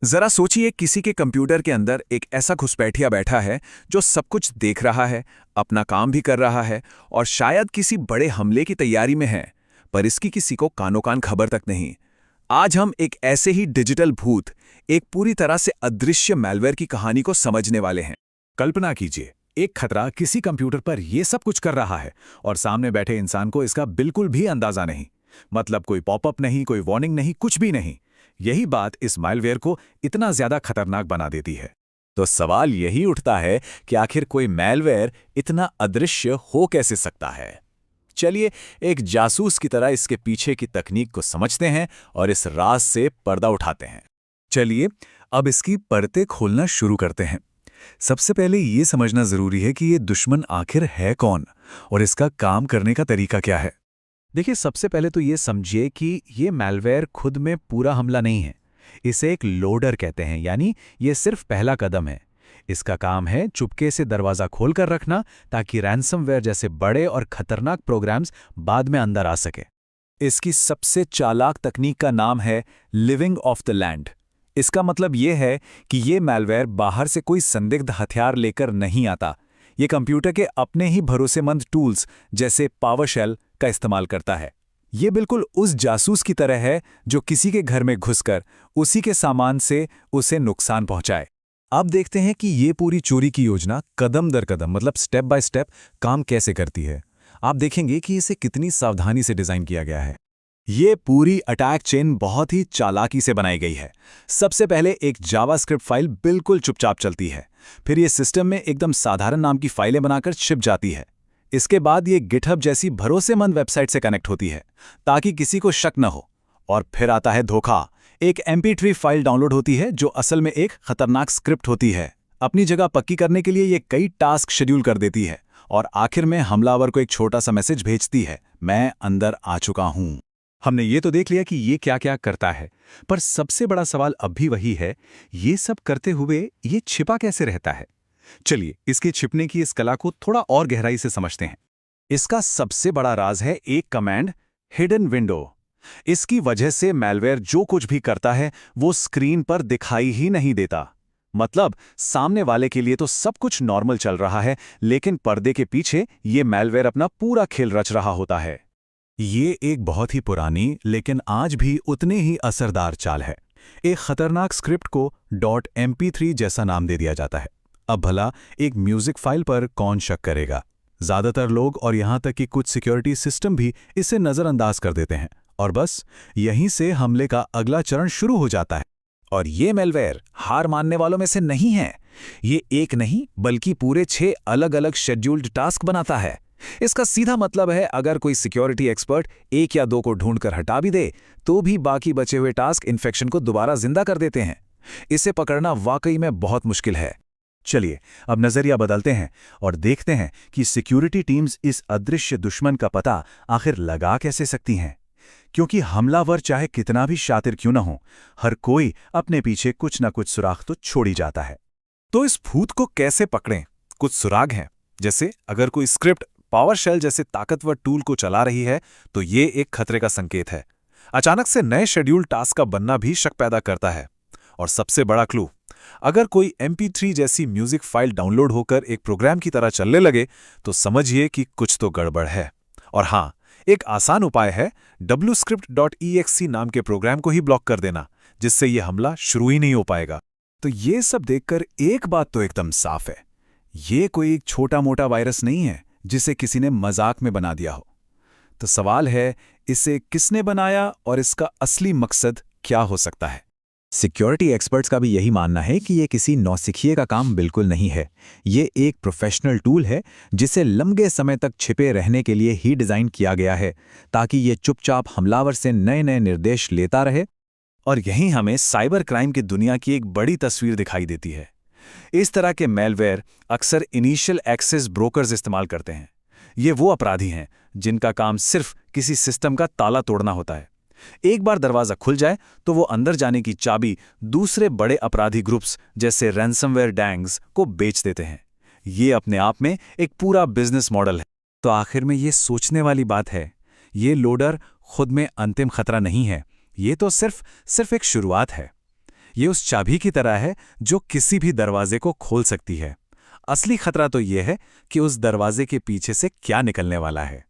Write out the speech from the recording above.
जरा सोचिए किसी के कंप्यूटर के अंदर एक ऐसा घुसपैठिया बैठा है जो सब कुछ देख रहा है, अपना काम भी कर रहा है और शायद किसी बड़े हमले की तैयारी में है, पर इसकी किसी को कानो कान खबर तक नहीं। आज हम एक ऐसे ही डिजिटल भूत, एक पूरी तरह से अदृश्य मैलवेयर की कहानी को समझने वाले हैं। कल्पना कीजिए, एक खतरा किसी कंप्यूटर पर यह सब कुछ कर रहा है और सामने बैठे इंसान को इसका बिल्कुल भी अंदाजा नहीं। मतलब कोई पॉपअप नहीं, कोई वार्निंग नहीं, कुछ भी नहीं। यही बात इस मालवेयर को इतना ज्यादा खतरनाक बना देती है। तो सवाल यही उठता है कि आखिर कोई मैलवेयर इतना अदृश्य हो कैसे सकता है। चलिए एक जासूस की तरह इसके पीछे की तकनीक को समझते हैं और इस राज से पर्दा उठाते हैं। चलिए अब इसकी परतें खोलना शुरू करते हैं। सबसे पहले ये समझना जरूरी है कि ये दुश्मन आखिर है कौन और इसका काम करने का तरीका क्या है। देखिए, सबसे पहले तो ये समझिए कि ये मैलवेयर खुद में पूरा हमला नहीं है। इसे एक लोडर कहते हैं, यानी ये सिर्फ पहला कदम है। इसका काम है चुपके से दरवाज़ा खोलकर रखना ताकि रैंसमवेयर जैसे बड़े और खतरनाक प्रोग्राम्स बाद में अंदर आ सके। इसकी सबसे चालाक तकनीक का नाम है लिविंग ऑफ द लैंड। इसका मतलब ये है कि ये मैलवेयर बाहर से कोई संदिग्ध हथियार लेकर नहीं आता। ये कंप्यूटर के अपने ही भरोसेमंद टूल्स जैसे पावरशेल का इस्तेमाल करता है। ये बिल्कुल उस जासूस की तरह है जो किसी के घर में घुसकर उसी के सामान से उसे नुकसान पहुंचाए। अब देखते हैं कि ये पूरी चोरी की योजना कदम दर कदम, मतलब स्टेप बाय स्टेप काम कैसे करती है। आप देखेंगे कि इसे कितनी सावधानी से डिज़ाइन किया गया है। ये पूरी अटैक चेन बहुत ही चालाकी से बनाई गई है। सबसे पहले एक जावास्क्रिप्ट फाइल बिल्कुल चुपचाप चलती है। फिर ये सिस्टम में एकदम साधारण नाम की फाइलें बनाकर छिप जाती है। इसके बाद ये गिटहब जैसी भरोसेमंद वेबसाइट से कनेक्ट होती है ताकि किसी को शक न हो। और फिर आता है धोखा। एक MP3 फाइल डाउनलोड होती है जो असल में एक खतरनाक स्क्रिप्ट होती है। अपनी जगह पक्की करने के लिए ये कई टास्क शेड्यूल कर देती है और आखिर में हमलावर को एक छोटा सा मैसेज भेजती है, मैं अंदर आ चुका हूं। हमने ये तो देख लिया कि ये क्या क्या करता है, पर सबसे बड़ा सवाल अब भी वही है, ये सब करते हुए ये छिपा कैसे रहता है। चलिए इसके छिपने की इस कला को थोड़ा और गहराई से समझते हैं। इसका सबसे बड़ा राज है एक कमांड, हिडन विंडो। इसकी वजह से मैलवेयर जो कुछ भी करता है वो स्क्रीन पर दिखाई ही नहीं देता। मतलब सामने वाले के लिए तो सब कुछ नॉर्मल चल रहा है, लेकिन पर्दे के पीछे ये मैलवेयर अपना पूरा खेल रच रहा होता है। ये एक बहुत ही पुरानी लेकिन आज भी उतने ही असरदार चाल है। एक खतरनाक स्क्रिप्ट को .mp3 जैसा नाम दे दिया जाता है। अब भला एक म्यूजिक फाइल पर कौन शक करेगा। ज्यादातर लोग और यहां तक कि कुछ सिक्योरिटी सिस्टम भी इसे नजरअंदाज कर देते हैं और बस यहीं से हमले का अगला चरण शुरू हो जाता है। और ये मैलवेयर हार मानने वालों में से नहीं है। ये एक नहीं बल्कि पूरे 6 अलग अलग शेड्यूल्ड टास्क बनाता है। इसका सीधा मतलब है अगर कोई सिक्योरिटी एक्सपर्ट 1 या 2 को ढूंढकर हटा भी दे तो भी बाकी बचे हुए टास्क इन्फेक्शन को दोबारा जिंदा कर देते हैं। इसे पकड़ना वाकई में बहुत मुश्किल है। चलिए अब नजरिया बदलते हैं और देखते हैं कि सिक्योरिटी टीम्स इस अदृश्य दुश्मन का पता आखिर लगा कैसे सकती हैं। क्योंकि हमलावर चाहे कितना भी शातिर क्यों न हो, हर कोई अपने पीछे कुछ न कुछ सुराग तो छोड़ ही जाता है। तो इस भूत को कैसे पकड़ें? कुछ सुराग हैं। जैसे अगर कोई स्क्रिप्ट पावरशेल जैसे ताकतवर टूल को चला रही है तो ये एक खतरे का संकेत है। अचानक से नए शेड्यूल टास्क का बनना भी शक पैदा करता है। और सबसे बड़ा क्लू, अगर कोई MP3 जैसी म्यूजिक फाइल डाउनलोड होकर एक प्रोग्राम की तरह चलने लगे तो समझिए कि कुछ तो गड़बड़ है। और हाँ, एक आसान उपाय है wscript.exe नाम के प्रोग्राम को ही ब्लॉक कर देना, जिससे यह हमला शुरू ही नहीं हो पाएगा। तो ये सब देखकर एक बात तो एकदम साफ है, ये कोई एक छोटा मोटा वायरस नहीं है जिसे किसी ने मजाक में बना दिया हो। तो सवाल है, इसे किसने बनाया और इसका असली मकसद क्या हो सकता है। सिक्योरिटी एक्सपर्ट्स का भी यही मानना है कि ये किसी नौसिखिए का काम बिल्कुल नहीं है। ये एक प्रोफेशनल टूल है जिसे लंबे समय तक छिपे रहने के लिए ही डिज़ाइन किया गया है ताकि ये चुपचाप हमलावर से नए नए निर्देश लेता रहे। और यहीं हमें साइबर क्राइम की दुनिया की एक बड़ी तस्वीर दिखाई देती है। इस तरह के मैलवेयर अक्सर इनिशियल एक्सेस ब्रोकर्स इस्तेमाल करते हैं। ये वो अपराधी हैं जिनका काम सिर्फ किसी सिस्टम का ताला तोड़ना होता है। एक बार दरवाजा खुल जाए तो वो अंदर जाने की चाबी दूसरे बड़े अपराधी ग्रुप्स जैसे रैंसमवेयर गैंग्स को बेच देते हैं। ये अपने आप में एक पूरा बिजनेस मॉडल है। तो आखिर में ये सोचने वाली बात है, ये लोडर खुद में अंतिम खतरा नहीं है, ये तो सिर्फ एक शुरुआत है। ये उस चाबी की तरह है जो किसी भी दरवाजे को खोल सकती है। असली खतरा तो ये है कि उस दरवाजे के पीछे से क्या निकलने वाला है।